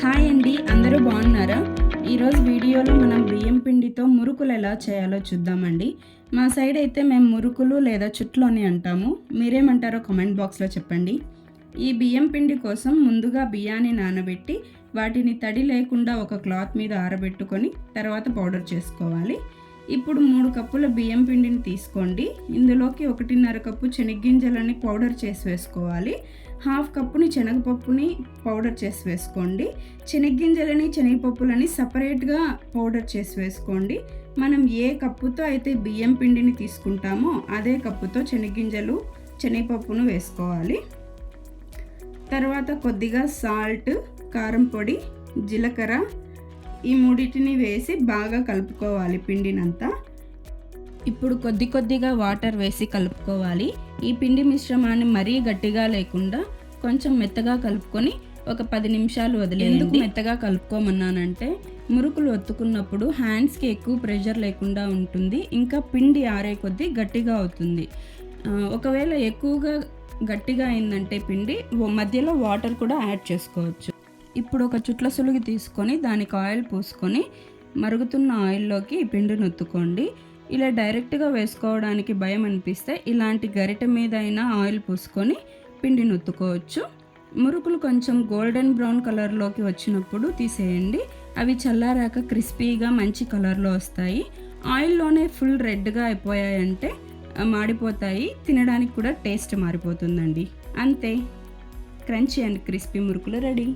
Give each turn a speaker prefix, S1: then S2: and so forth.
S1: Hi అండి, అందరూ బాగున్నారా? ఈరోజు వీడియోలో మనం బియ్యం పిండితో మురుకులు ఎలా చేయాలో చూద్దామండి. మా సైడ్ అయితే మేము మురుకులు లేదా చుట్లు అని అంటాము. మీరేమంటారో కామెంట్ బాక్స్లో చెప్పండి. ఈ బియ్యం పిండి కోసం ముందుగా బియ్యాన్ని నానబెట్టి వాటిని తడి లేకుండా ఒక క్లాత్ మీద ఆరబెట్టుకొని తర్వాత పౌడర్ చేసుకోవాలి. ఇప్పుడు 3 కప్పుల బియ్యం పిండిని తీసుకోండి. ఇందులోకి 1.5 కప్పు శనగగింజలని పౌడర్ చేసి వేసుకోవాలి. 1/2 కప్పుని శనగపప్పుని పౌడర్ చేసి వేసుకోండి. శనగగింజలని శనగపప్పులని సపరేట్గా పౌడర్ చేసి వేసుకోండి. మనం ఏ కప్పుతో అయితే బియ్యం పిండిని తీసుకుంటామో అదే కప్పుతో శనగగింజలు శనగపప్పును వేసుకోవాలి. తర్వాత కొద్దిగా సాల్ట్, కారం పొడి, జీలకర్ర ఈ మూడింటిని వేసి బాగా కలుపుకోవాలి పిండినంతా. ఇప్పుడు కొద్దిగా వాటర్ వేసి కలుపుకోవాలి. ఈ పిండి మిశ్రమాన్ని మరీ గట్టిగా లేకుండా కొంచెం మెత్తగా కలుపుకొని ఒక 10 నిమిషాలు వదిలేయండి. ఎందుకు మెత్తగా కలుపుకోమన్నానంటే మురుకులు ఒత్తుకున్నప్పుడు హ్యాండ్స్కి ఎక్కువ ప్రెషర్ లేకుండా ఉంటుంది. ఇంకా పిండి ఆరే కొద్దీ గట్టిగా అవుతుంది. ఒకవేళ ఎక్కువగా గట్టిగా అయిందంటే పిండి మధ్యలో వాటర్ కూడా యాడ్ చేసుకోవచ్చు. ఇప్పుడు ఒక చుట్ల సులుగు తీసుకొని దానికి ఆయిల్ పూసుకొని మరుగుతున్న ఆయిల్లోకి ఈ పిండిని ఒత్తుకోండి. ఇలా డైరెక్ట్గా వేసుకోవడానికి భయం అనిపిస్తే ఇలాంటి గరిటె మీద అయినా ఆయిల్ పూసుకొని పిండిని ఒత్తుకోవచ్చు. మురుకులు కొంచెం గోల్డెన్ బ్రౌన్ కలర్లోకి వచ్చినప్పుడు తీసేయండి. అవి చల్లారాక క్రిస్పీగా మంచి కలర్లో వస్తాయి. ఆయిల్లోనే ఫుల్ రెడ్గా అయిపోయాయంటే మాడిపోతాయి, తినడానికి కూడా టేస్ట్ మారిపోతుందండి. అంతే, క్రంచీ అండ్ క్రిస్పీ మురుకులు రెడీ.